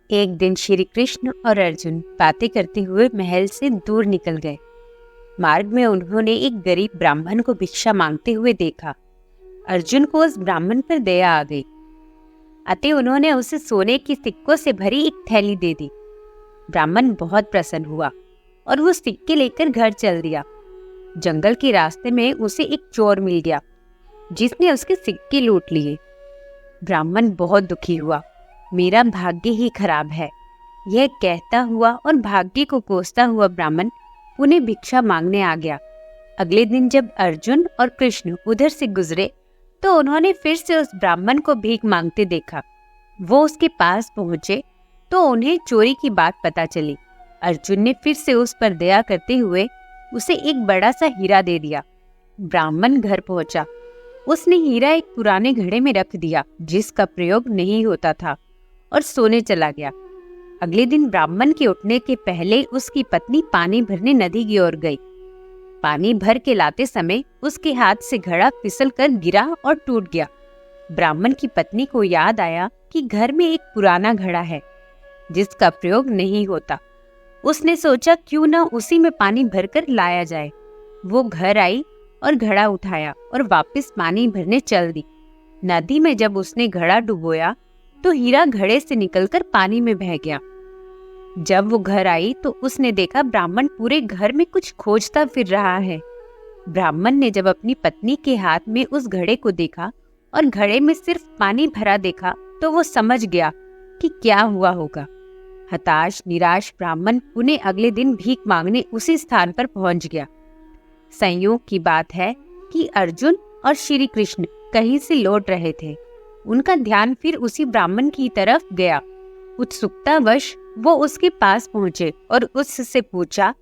एक दिन श्री कृष्ण और अर्जुन बातें करते हुए महल से दूर निकल गए। मार्ग में उन्होंने एक गरीब ब्राह्मण को भिक्षा मांगते हुए देखा। अर्जुन को उस ब्राह्मण पर दया आ गई, अतः उन्होंने उसे सोने की सिक्कों से भरी एक थैली दे दी। ब्राह्मण बहुत प्रसन्न हुआ और वो सिक्के लेकर घर चल दिया। जंगल के रास्ते में उसे एक चोर मिल गया जिसने उसके सिक्के लूट लिए। ब्राह्मण बहुत दुखी हुआ, मेरा भाग्य ही खराब है, यह कहता हुआ और भाग्य को कोसता हुआ ब्राह्मण पुनः भिक्षा मांगने आ गया। अगले दिन जब अर्जुन और कृष्ण उधर से गुजरे तो उन्होंने फिर से उस ब्राह्मण को भीख मांगते देखा। वो उसके पास पहुंचे तो उन्हें चोरी की बात पता चली। अर्जुन ने फिर से उस पर दया करते हुए उसे एक बड़ा सा हीरा दे दिया। ब्राह्मण घर पहुंचा, उसने हीरा एक पुराने घड़े में रख दिया जिसका प्रयोग नहीं होता था और सोने चला गया। अगले दिन ब्राह्मण के उठने के पहले उसकी पत्नी पानी भरने नदी की ओर गई। पानी भर के लाते समय उसके हाथ से घड़ा फिसल कर गिरा और टूट गया। ब्राह्मण की पत्नी को याद आया कि घर में एक पुराना घड़ा है जिसका प्रयोग नहीं होता। उसने सोचा क्यों न उसी में पानी भरकर लाया जाए। वो घर आई और घड़ा उठाया और वापस पानी भरने चल दी। नदी में जब उसने घड़ा डुबोया तो हीरा घड़े से निकलकर पानी में बह गया। जब वो घर आई तो उसने देखा ब्राह्मण पूरे घर में कुछ खोजता फिर रहा है। ब्राह्मण ने जब अपनी पत्नी के हाथ में उस घड़े को देखा और घड़े में सिर्फ पानी भरा देखा तो वो समझ गया कि क्या हुआ होगा। हताश निराश ब्राह्मण पुनः अगले दिन भीख मांगने उसी स्थान पर पहुंच गया। संयोग की बात है कि अर्जुन और श्री कृष्ण कहीं से लौट रहे थे। उनका ध्यान फिर उसी ब्राह्मण की तरफ गया। उत्सुकतावश वो उसके पास पहुंचे और उससे पूछा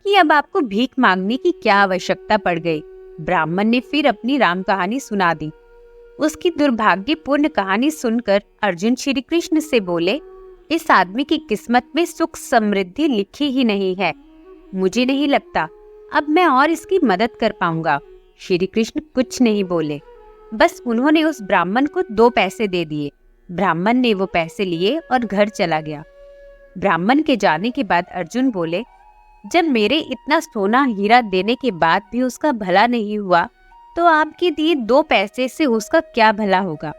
कि अब आपको भीख मांगने की क्या आवश्यकता पड़ गई। ब्राह्मण ने फिर अपनी राम कहानी सुना दी। उसकी दुर्भाग्यपूर्ण कहानी सुनकर अर्जुन श्री कृष्ण से बोले, इस आदमी की किस्मत में सुख समृद्धि लिखी ही नहीं है। मुझे नहीं लगता अब मैं और इसकी मदद कर पाऊंगा। श्री कृष्ण कुछ नहीं बोले, बस उन्होंने उस ब्राह्मण को 2 पैसे दे दिए। ब्राह्मण ने वो पैसे लिए और घर चला गया। ब्राह्मण के जाने के बाद अर्जुन बोले, जब मेरे इतना सोना हीरा देने के बाद भी उसका भला नहीं हुआ तो आपके दिए 2 पैसे से उसका क्या भला होगा।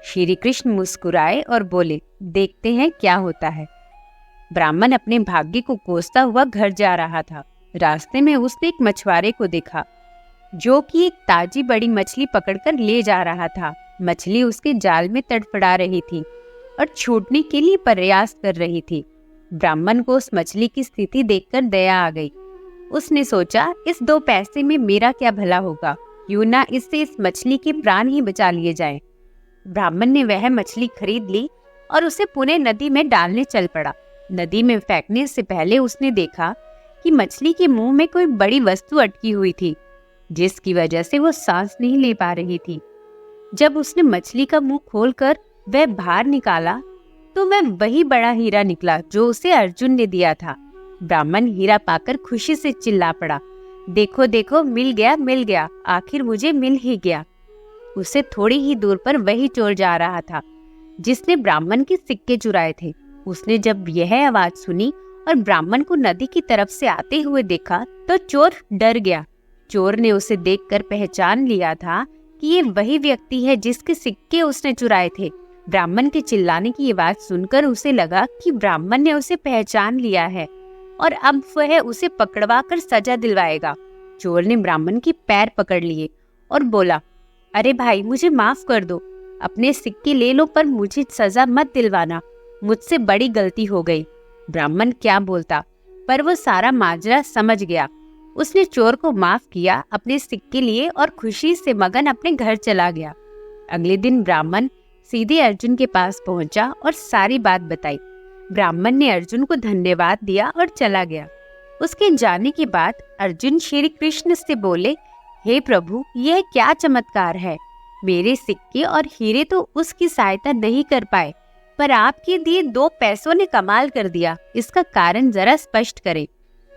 श्री कृष्ण मुस्कुराए और बोले, देखते हैं क्या होता है। ब्राह्मण अपने भाग्य को कोसता हुआ घर जा रहा था। रास्ते में उसने एक मछुआरे को देखा जो कि एक ताजी बड़ी मछली पकड़कर ले जा रहा था। मछली उसके जाल में तड़फड़ा रही थी और छूटने के लिए प्रयास कर रही थी। ब्राह्मण को उस मछली की स्थिति देखकर दया आ गई। उसने सोचा, इस 2 पैसे में मेरा क्या भला होगा, क्यों ना इससे इस मछली के प्राण ही बचा लिए जाएं। ब्राह्मण ने वह मछली खरीद ली और उसे पुनः नदी में डालने चल पड़ा। नदी में फेंकने से पहले उसने देखा कि मछली के मुंह में कोई बड़ी वस्तु अटकी हुई थी जिसकी वजह से वो सांस नहीं ले पा रही थी। जब उसने मछली का मुंह खोलकर वह बाहर निकाला तो वह वही बड़ा हीरा निकला जो उसे अर्जुन ने दिया था। ब्राह्मण हीरा पाकर खुशी से चिल्ला पड़ा, देखो देखो, मिल गया, आखिर मुझे मिल ही गया। उसे थोड़ी ही दूर पर वही चोर जा रहा था जिसने ब्राह्मण के सिक्के चुराए थे। उसने जब यह आवाज सुनी और ब्राह्मण को नदी की तरफ से आते हुए देखा तो चोर डर गया। चोर ने उसे देखकर पहचान लिया था कि ये वही व्यक्ति है जिसके सिक्के उसने चुराए थे। ब्राह्मण के चिल्लाने की आवाज सुनकर उसे लगा कि ब्राह्मण ने उसे पहचान लिया है और अब वह उसे पकड़वा कर सजा दिलवाएगा। चोर ने ब्राह्मण के पैर पकड़ लिए और बोला, अरे भाई, मुझे माफ कर दो, अपने सिक्के ले लो पर मुझे सजा मत दिलवाना, मुझसे बड़ी गलती हो गई। ब्राह्मण क्या बोलता, पर वो सारा माजरा समझ गया। उसने चोर को माफ किया, अपने सिक्के लिए और खुशी से मगन अपने घर चला गया। अगले दिन ब्राह्मण सीधे अर्जुन के पास पहुंचा और सारी बात बताई। ब्राह्मण ने अर्जुन को धन्यवाद दिया और चला गया। उसके जाने के बाद अर्जुन श्री कृष्ण से बोले, हे प्रभु, यह क्या चमत्कार है। मेरे सिक्के और हीरे तो उसकी सहायता नहीं कर पाए, पर आपके दिए 2 पैसों ने कमाल कर दिया। इसका कारण जरा स्पष्ट करें।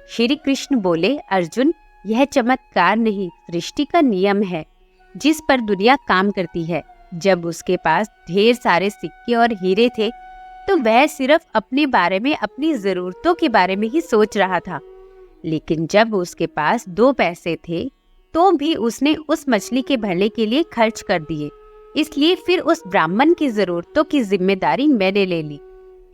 श्री कृष्ण बोले, अर्जुन, यह चमत्कार नहीं, सृष्टि का नियम है जिस पर दुनिया काम करती है। जब उसके पास ढेर सारे सिक्के और हीरे थे तो वह सिर्फ अपने बारे में, अपनी जरूरतों के बारे में ही सोच रहा था। लेकिन जब उसके पास 2 पैसे थे तो भी उसने उस मछली के भले के लिए खर्च कर दिए। इसलिए फिर उस ब्राह्मण की जरूरतों की जिम्मेदारी मैंने ले ली।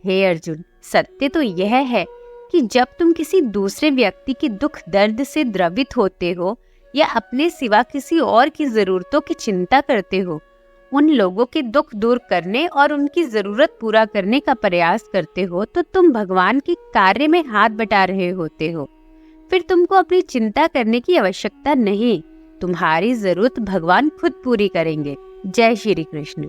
हे अर्जुन, सत्य तो यह है कि जब तुम किसी दूसरे व्यक्ति के दुख दर्द से द्रवित होते हो या अपने सिवा किसी और की जरूरतों की चिंता करते हो, उन लोगों के दुख दूर करने और उनकी जरूरत पूरा करने का प्रयास करते हो, तो तुम भगवान के कार्य में हाथ बटा रहे होते हो। फिर तुमको अपनी चिंता करने की आवश्यकता नहीं, तुम्हारी जरूरत भगवान खुद पूरी करेंगे। जय श्री कृष्ण।